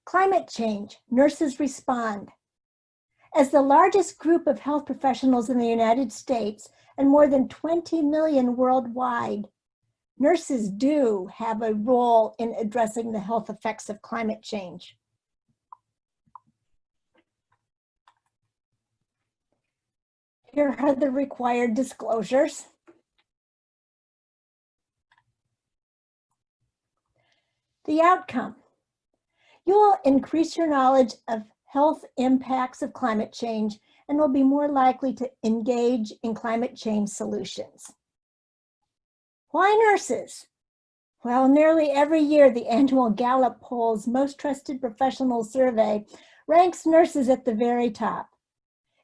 Climate change, nurses respond. As the largest group of health professionals in the United States and more than 20 million worldwide, nurses do have a role in addressing the health effects of climate change. Here are the required disclosures. The outcome. You will increase your knowledge of health impacts of climate change and will be more likely to engage in climate change solutions. Why nurses? Well, nearly every year, the annual Gallup poll's Most Trusted Professionals survey ranks nurses at the very top.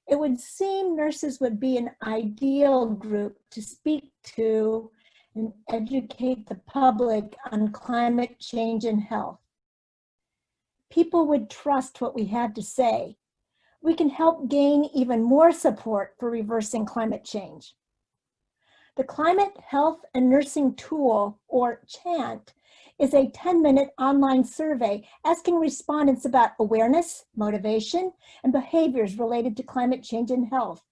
It would seem nurses would be an ideal group to speak to and educate the public on climate change and health. People would trust what we have to say. We can help gain even more support for reversing climate change. The Climate, Health, and Nursing Tool, or CHANT, is a 10-minute online survey asking respondents about awareness, motivation, and behaviors related to climate change and health.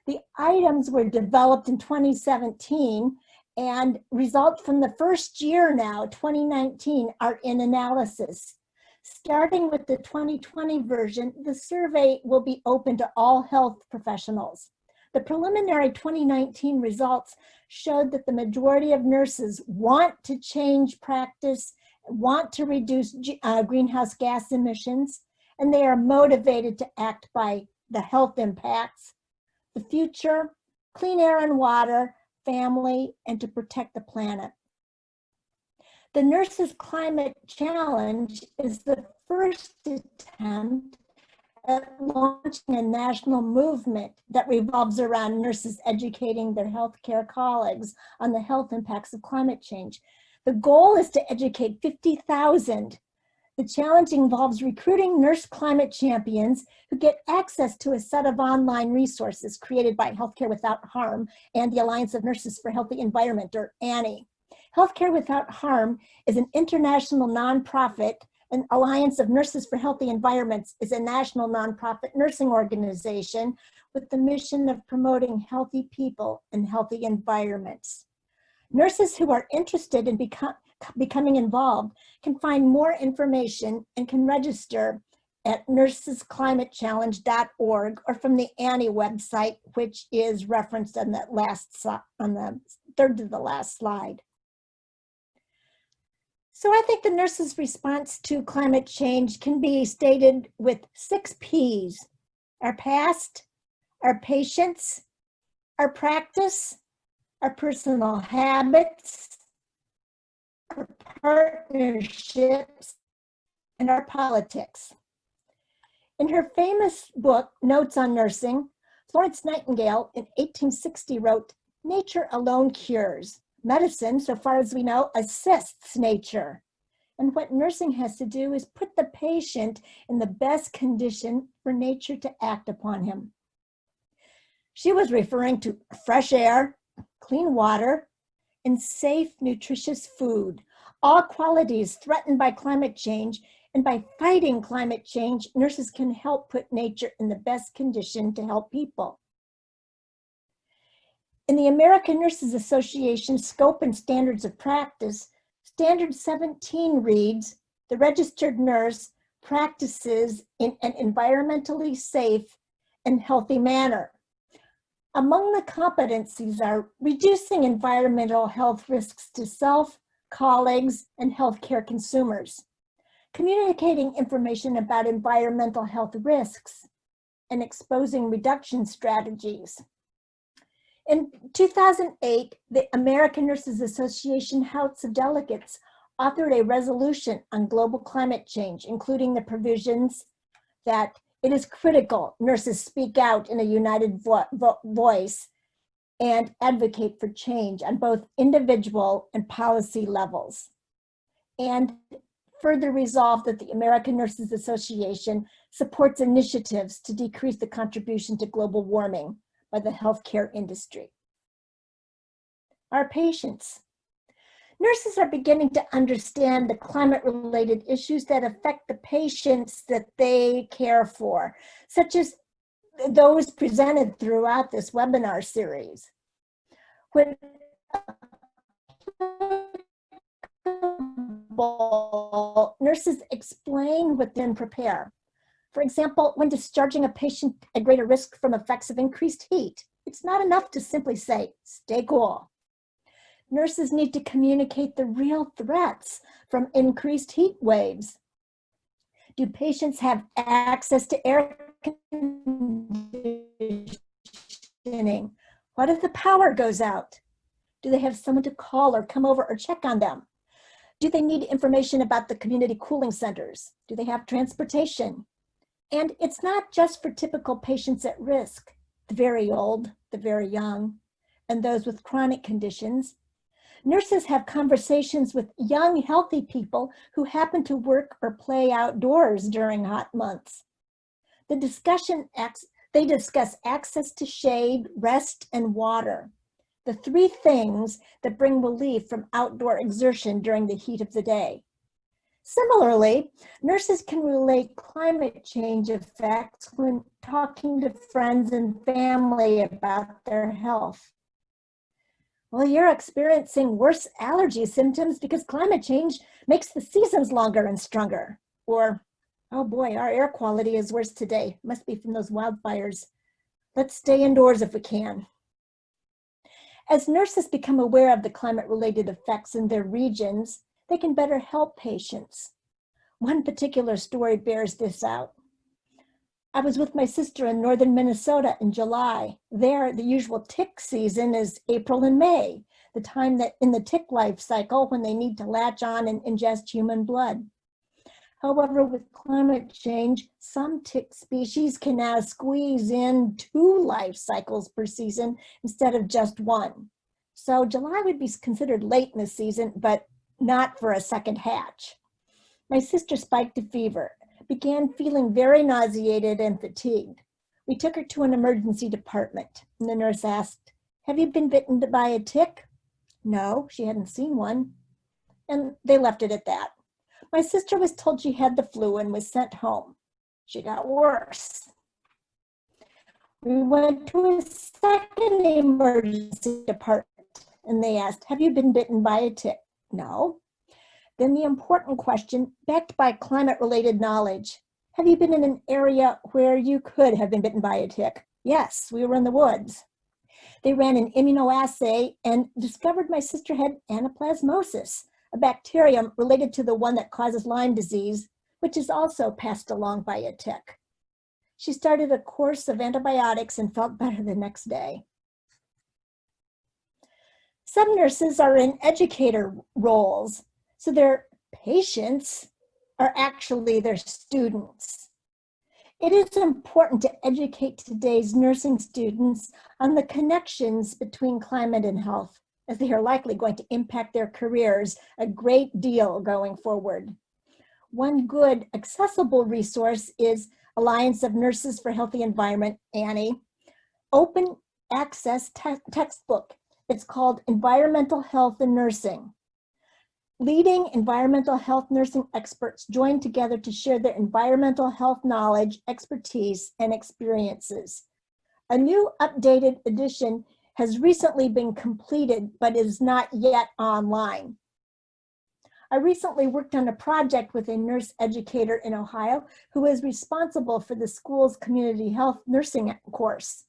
The items were developed in 2017, and results from the first year now, 2019, are in analysis. Starting with the 2020 version, the survey will be open to all health professionals. The preliminary 2019 results showed that the majority of nurses want to change practice, want to reduce greenhouse gas emissions, and they are motivated to act by the health impacts, the future, clean air and water, family, and to protect the planet. The Nurses Climate Challenge is the first attempt at launching a national movement that revolves around nurses educating their healthcare colleagues on the health impacts of climate change. The goal is to educate 50,000. The challenge involves recruiting nurse climate champions who get access to a set of online resources created by Healthcare Without Harm and the Alliance of Nurses for Healthy Environment, or ANNE. Healthcare Without Harm is an international nonprofit, and Alliance of Nurses for Healthy Environments is a national nonprofit nursing organization with the mission of promoting healthy people and healthy environments. Nurses who are interested in becoming involved can find more information and can register at nursesclimatechallenge.org or from the ANNE website, which is referenced on that on the third to the last slide. So I think the nurses' response to climate change can be stated with 6 Ps: our past, our patience, our practice, our personal habits, our partnerships, and our politics. In her famous book, Notes on Nursing, Florence Nightingale in 1860 wrote, "Nature alone cures. Medicine, so far as we know, assists nature. And what nursing has to do is put the patient in the best condition for nature to act upon him." She was referring to fresh air, clean water, and safe, nutritious food, all qualities threatened by climate change. And by fighting climate change, nurses can help put nature in the best condition to help people. In the American Nurses Association Scope and Standards of Practice, Standard 17 reads, "The registered nurse practices in an environmentally safe and healthy manner." Among the competencies are reducing environmental health risks to self, colleagues, and healthcare consumers, communicating information about environmental health risks, and exposing reduction strategies. In 2008, the American Nurses Association House of Delegates authored a resolution on global climate change, including the provisions that it is critical nurses speak out in a united voice and advocate for change on both individual and policy levels. And further resolved that the American Nurses Association supports initiatives to decrease the contribution to global warming by the healthcare industry. Our patients. Nurses are beginning to understand the climate-related issues that affect the patients that they care for, such as those presented throughout this webinar series. When nurses explain what then prepare. For example, when discharging a patient at greater risk from effects of increased heat, it's not enough to simply say, stay cool. Nurses need to communicate the real threats from increased heat waves. Do patients have access to air conditioning? What if the power goes out? Do they have someone to call or come over or check on them? Do they need information about the community cooling centers? Do they have transportation? And it's not just for typical patients at risk, the very old, the very young, and those with chronic conditions. Nurses have conversations with young, healthy people who happen to work or play outdoors during hot months. They discuss access to shade, rest, and water, the three things that bring relief from outdoor exertion during the heat of the day. Similarly, nurses can relate climate change effects when talking to friends and family about their health. Well, you're experiencing worse allergy symptoms because climate change makes the seasons longer and stronger. Or, oh boy, our air quality is worse today. Must be from those wildfires. Let's stay indoors if we can. As nurses become aware of the climate-related effects in their regions, they can better help patients. One particular story bears this out. I was with my sister in northern Minnesota in July. There, the usual tick season is April and May, the time that in the tick life cycle when they need to latch on and ingest human blood. However, with climate change, some tick species can now squeeze in 2 life cycles per season instead of just 1. So July would be considered late in the season, but not for a second hatch. My sister spiked a fever, began feeling very nauseated and fatigued. We took her to an emergency department, and the nurse asked, "Have you been bitten by a tick?" No, she hadn't seen one. And they left it at that. My sister was told she had the flu and was sent home. She got worse. We went to a second emergency department, and they asked, "Have you been bitten by a tick?" No. Then the important question, backed by climate-related knowledge. Have you been in an area where you could have been bitten by a tick? Yes, we were in the woods. They ran an immunoassay and discovered my sister had anaplasmosis, a bacterium related to the one that causes Lyme disease, which is also passed along by a tick. She started a course of antibiotics and felt better the next day. Some nurses are in educator roles, so their patients are actually their students. It is important to educate today's nursing students on the connections between climate and health, as they are likely going to impact their careers a great deal going forward. One good, accessible resource is Alliance of Nurses for Healthy Environment, ANNE, open access textbook. It's called Environmental Health in Nursing. Leading environmental health nursing experts join together to share their environmental health knowledge, expertise, and experiences. A new updated edition has recently been completed, but is not yet online. I recently worked on a project with a nurse educator in Ohio who is responsible for the school's community health nursing course.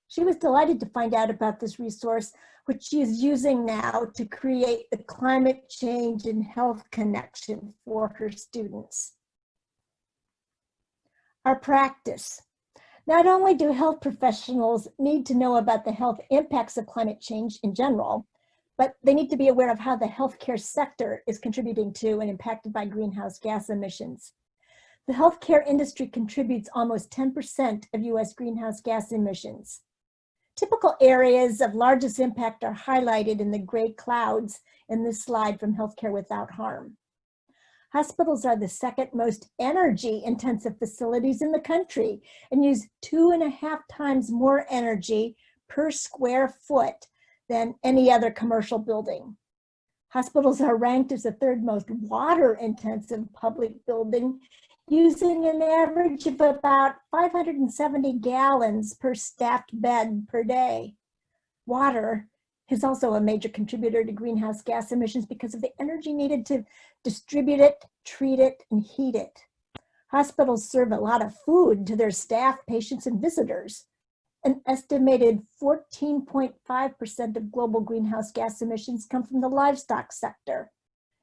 She was delighted to find out about this resource, which she is using now to create the climate change and health connection for her students. Our practice. Not only do health professionals need to know about the health impacts of climate change in general, but they need to be aware of how the healthcare sector is contributing to and impacted by greenhouse gas emissions. The healthcare industry contributes almost 10% of US greenhouse gas emissions. Typical areas of largest impact are highlighted in the gray clouds in this slide from Healthcare Without Harm. Hospitals are the second most energy-intensive facilities in the country and use 2.5 times more energy per square foot than any other commercial building. Hospitals are ranked as the third most water-intensive public building, using an average of about 570 gallons per staffed bed per day. Water is also a major contributor to greenhouse gas emissions because of the energy needed to distribute it, treat it, and heat it. Hospitals serve a lot of food to their staff, patients, and visitors. An estimated 14.5% of global greenhouse gas emissions come from the livestock sector,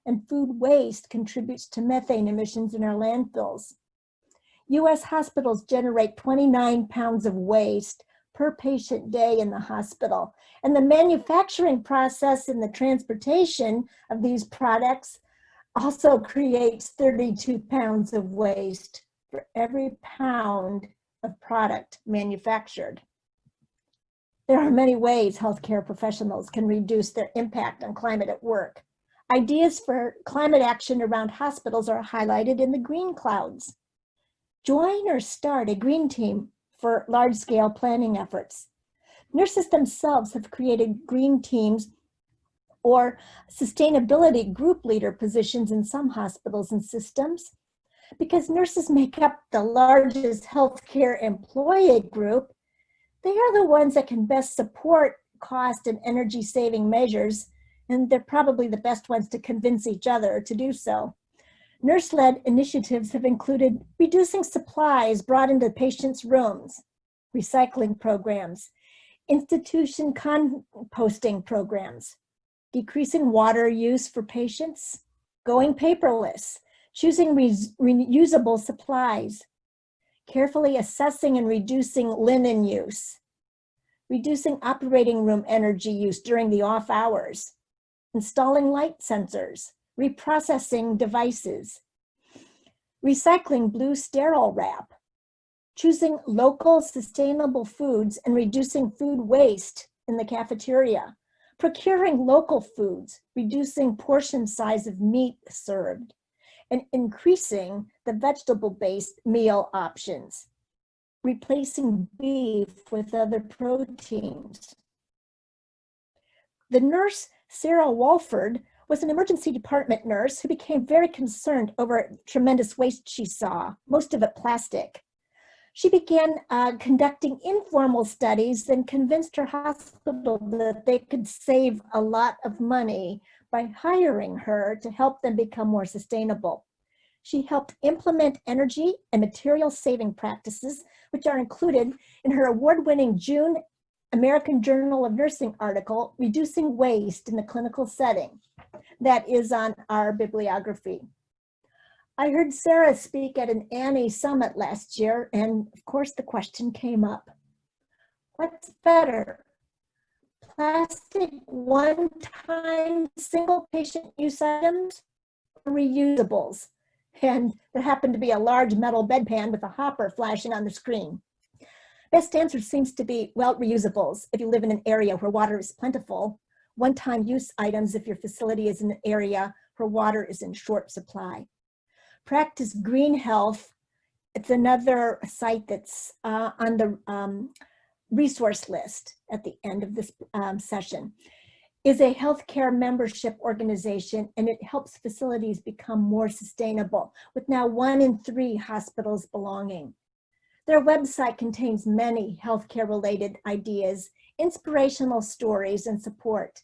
and food waste contributes to methane emissions in our landfills. US hospitals generate 29 pounds of waste per patient day in the hospital, and the manufacturing process and the transportation of these products also creates 32 pounds of waste for every pound of product manufactured. There are many ways healthcare professionals can reduce their impact on climate at work. Ideas for climate action around hospitals are highlighted in the green clouds. Join or start a green team for large-scale planning efforts. Nurses themselves have created green teams or sustainability group leader positions in some hospitals and systems. Because nurses make up the largest healthcare employee group, they are the ones that can best support cost and energy saving measures, and they're probably the best ones to convince each other to do so. Nurse-led initiatives have included reducing supplies brought into patients' rooms, recycling programs, institution composting programs, decreasing water use for patients, going paperless, choosing reusable supplies, carefully assessing and reducing linen use, reducing operating room energy use during the off hours, installing light sensors, reprocessing devices, recycling blue sterile wrap, choosing local sustainable foods and reducing food waste in the cafeteria, procuring local foods, reducing portion size of meat served, and increasing the vegetable-based meal options, replacing beef with other proteins. The nurse, Sarah Walford, was an emergency department nurse who became very concerned over tremendous waste she saw, most of it plastic. She began conducting informal studies and convinced her hospital that they could save a lot of money by hiring her to help them become more sustainable. She helped implement energy and material saving practices, which are included in her award-winning June American Journal of Nursing article, Reducing Waste in the Clinical Setting. That is on our bibliography. I heard Sarah speak at an Annie Summit last year, and of course the question came up. What's better? Plastic one-time single patient use items or reusables? And there happened to be a large metal bedpan with a hopper flashing on the screen. Best answer seems to be, well, reusables if you live in an area where water is plentiful. One-time use items if your facility is in an area where water is in short supply. Practice Green Health, it's another site that's on the resource list at the end of this session, is a healthcare membership organization, and it helps facilities become more sustainable, with now 1 in 3 hospitals belonging. Their website contains many healthcare-related ideas, inspirational stories, and support.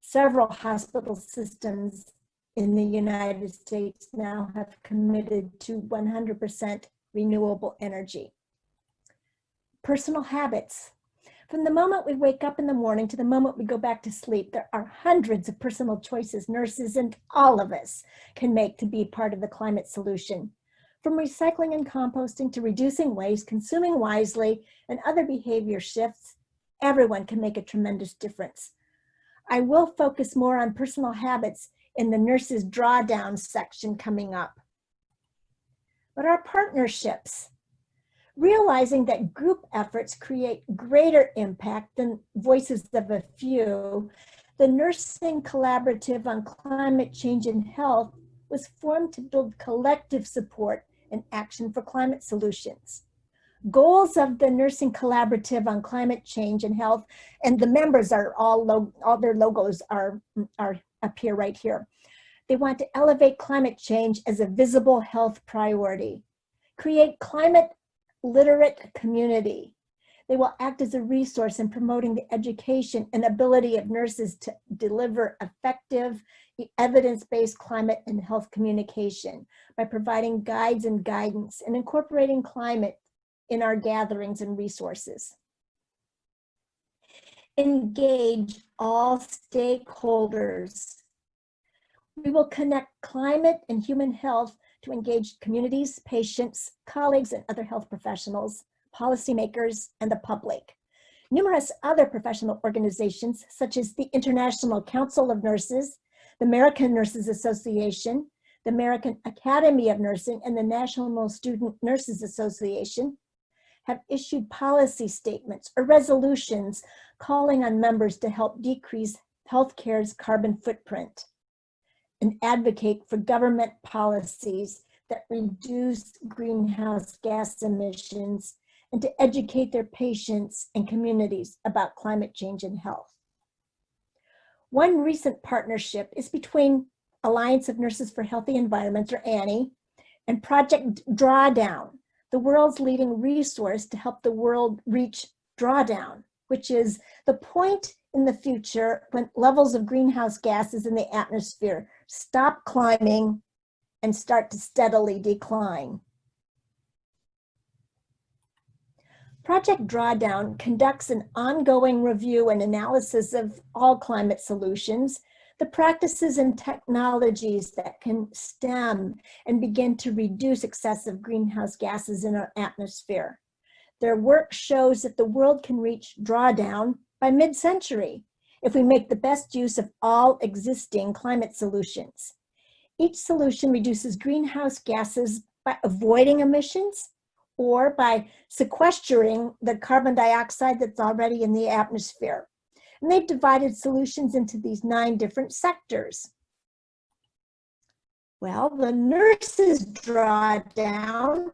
Several hospital systems in the United States now have committed to 100% renewable energy. Personal habits. From the moment we wake up in the morning to the moment we go back to sleep, there are hundreds of personal choices nurses and all of us can make to be part of the climate solution. From recycling and composting to reducing waste, consuming wisely, and other behavior shifts, everyone can make a tremendous difference. I will focus more on personal habits in the nurses drawdown section coming up. But our partnerships, realizing that group efforts create greater impact than voices of a few, the Nursing Collaborative on Climate Change and Health was formed to build collective support and action for climate solutions. Goals of the Nursing Collaborative on Climate Change and Health, and the members are all their logos are appear right here. They want to elevate climate change as a visible health priority, create climate literate community. They will act as a resource in promoting the education and ability of nurses to deliver effective, evidence-based climate and health communication by providing guides and guidance and incorporating climate in our gatherings and resources. Engage all stakeholders. We will connect climate and human health to engage communities, patients, colleagues, and other health professionals, policymakers, and the public. Numerous other professional organizations, such as the International Council of Nurses, the American Nurses Association, the American Academy of Nursing, and the National Student Nurses Association, have issued policy statements or resolutions calling on members to help decrease healthcare's carbon footprint and advocate for government policies that reduce greenhouse gas emissions and to educate their patients and communities about climate change and health. One recent partnership is between Alliance of Nurses for Healthy Environments, or ANNE, and Project Drawdown, the world's leading resource to help the world reach drawdown, which is the point in the future when levels of greenhouse gases in the atmosphere stop climbing and start to steadily decline. Project Drawdown conducts an ongoing review and analysis of all climate solutions, the practices and technologies that can stem and begin to reduce excessive greenhouse gases in our atmosphere. Their work shows that the world can reach drawdown by mid-century if we make the best use of all existing climate solutions. Each solution reduces greenhouse gases by avoiding emissions or by sequestering the carbon dioxide that's already in the atmosphere. And they've divided solutions into these 9 different sectors. Well, the nurses drawdown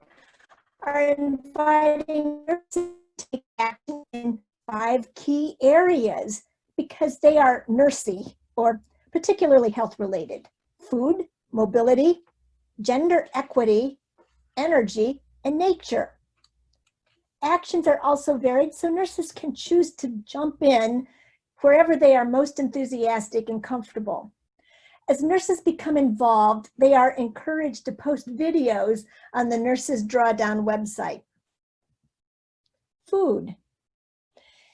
are inviting nurses to take action in 5 key areas because they are nursey or particularly health related: food, mobility, gender equity, energy, and nature. Actions are also varied, so nurses can choose to jump in wherever they are most enthusiastic and comfortable. As nurses become involved, they are encouraged to post videos on the Nurses Drawdown website. Food.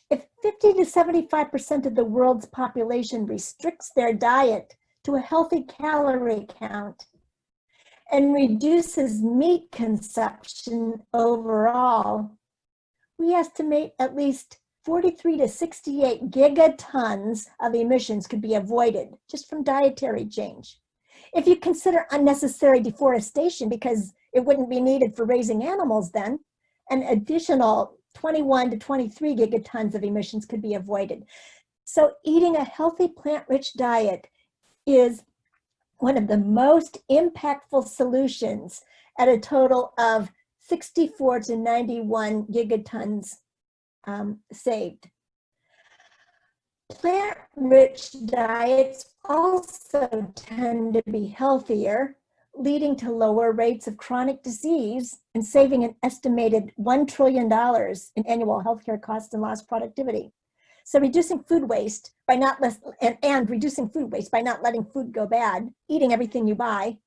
If 50 to 75% of the world's population restricts their diet to a healthy calorie count and reduces meat consumption overall, we estimate at least 43 to 68 gigatons of emissions could be avoided just from dietary change. If you consider unnecessary deforestation, because it wouldn't be needed for raising animals then, an additional 21 to 23 gigatons of emissions could be avoided. So eating a healthy plant-rich diet is one of the most impactful solutions at a total of 64 to 91 gigatons saved. Plant-rich diets also tend to be healthier, leading to lower rates of chronic disease and saving an estimated $1 trillion in annual healthcare costs and lost productivity. So reducing food waste by not reducing food waste by not letting food go bad, eating everything you buy,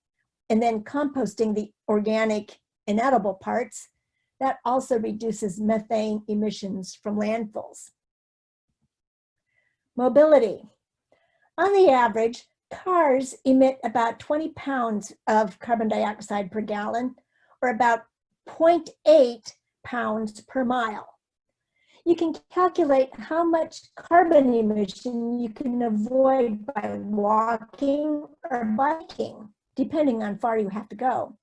and then composting the organic and edible parts, that also reduces methane emissions from landfills. Mobility. On the average, cars emit about 20 pounds of carbon dioxide per gallon, or about 0.8 pounds per mile. You can calculate how much carbon emission you can avoid by walking or biking, depending on how far you have to go.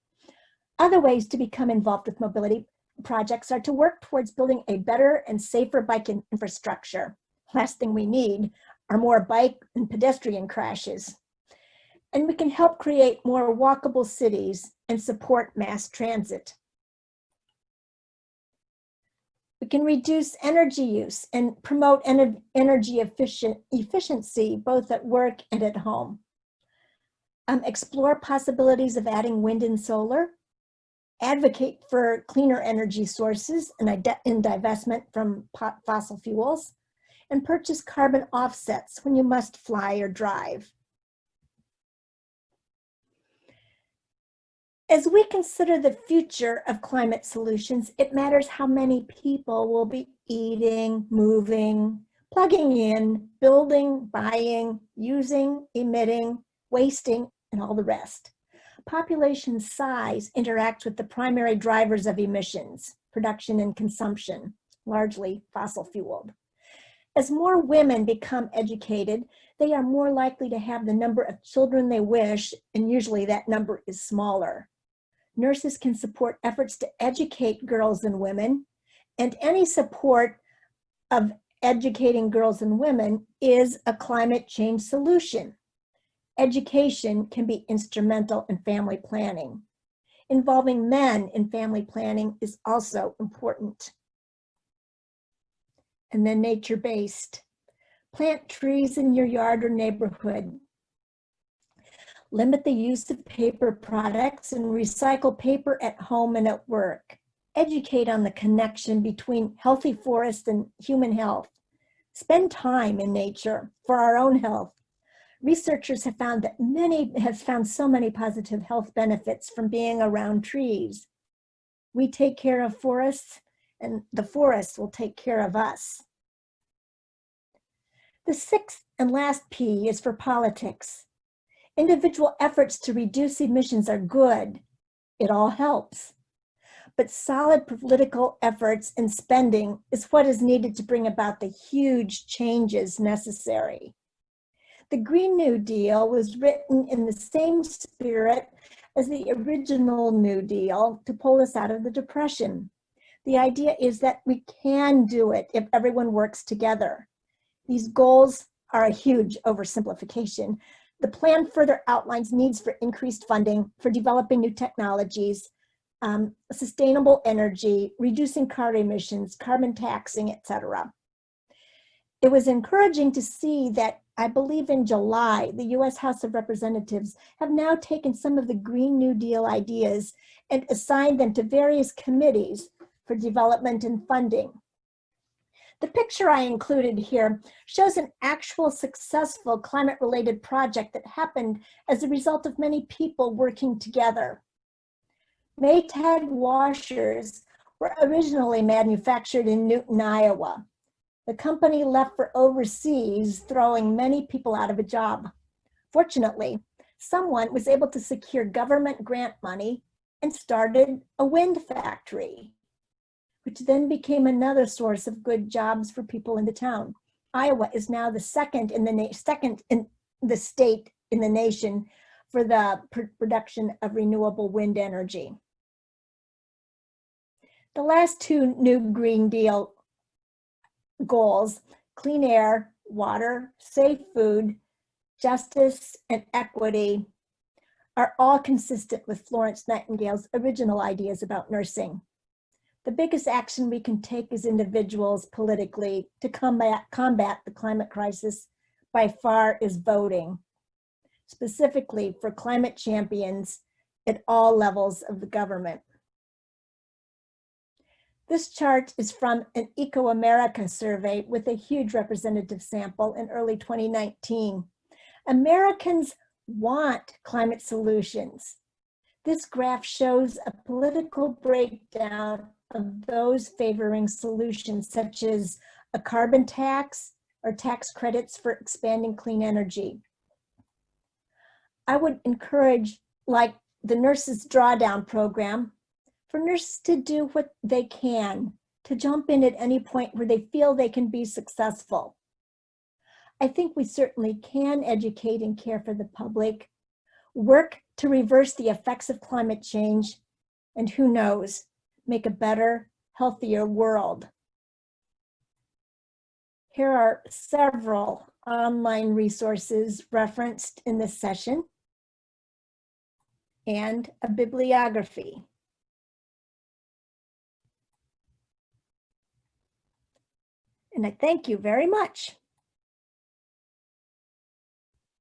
Other ways to become involved with mobility projects are to work towards building a better and safer bike infrastructure. Last thing we need are more bike and pedestrian crashes. And we can help create more walkable cities and support mass transit. We can reduce energy use and promote energy efficiency, both at work and at home. Explore possibilities of adding wind and solar. Advocate for cleaner energy sources and divestment from fossil fuels. And purchase carbon offsets when you must fly or drive. As we consider the future of climate solutions, it matters how many people will be eating, moving, plugging in, building, buying, using, emitting, wasting, and all the rest. Population size interacts with the primary drivers of emissions, production and consumption, largely fossil fueled. As more women become educated, they are more likely to have the number of children they wish, and usually that number is smaller. Nurses can support efforts to educate girls and women, and any support of educating girls and women is a climate change solution. Education can be instrumental in family planning. Involving men in family planning is also important. And then nature-based. Plant trees in your yard or neighborhood. Limit the use of paper products and recycle paper at home and at work. Educate on the connection between healthy forests and human health. Spend time in nature for our own health. Researchers have found so many positive health benefits from being around trees. We take care of forests, and the forests will take care of us. The sixth and last P is for politics. Individual efforts to reduce emissions are good. It all helps. But solid political efforts and spending is what is needed to bring about the huge changes necessary. The Green New Deal was written in the same spirit as the original New Deal to pull us out of the Depression. The idea is that we can do it if everyone works together. These goals are a huge oversimplification. The plan further outlines needs for increased funding for developing new technologies, sustainable energy, reducing car emissions, carbon taxing, etc. It was encouraging to see that, I believe in July, the US House of Representatives have now taken some of the Green New Deal ideas and assigned them to various committees for development and funding. The picture I included here shows an actual successful climate-related project that happened as a result of many people working together. Maytag washers were originally manufactured in Newton, Iowa. The company left for overseas, throwing many people out of a job. Fortunately, someone was able to secure government grant money and started a wind factory, which then became another source of good jobs for people in the town. Iowa is now the second in the state in the nation for the production of renewable wind energy. The last two new Green Deal goals, clean air, water, safe food, justice, and equity, are all consistent with Florence Nightingale's original ideas about nursing. The biggest action we can take as individuals politically to combat the climate crisis by far is voting, specifically for climate champions at all levels of the government. This chart is from an Eco-America survey with a huge representative sample in early 2019. Americans want climate solutions. This graph shows a political breakdown of those favoring solutions such as a carbon tax or tax credits for expanding clean energy. I would encourage, like the Nurses Drawdown Program, for nurses to do what they can, to jump in at any point where they feel they can be successful. I think we certainly can educate and care for the public, work to reverse the effects of climate change, and who knows, make a better, healthier world. Here are several online resources referenced in this session and a bibliography. And I thank you very much.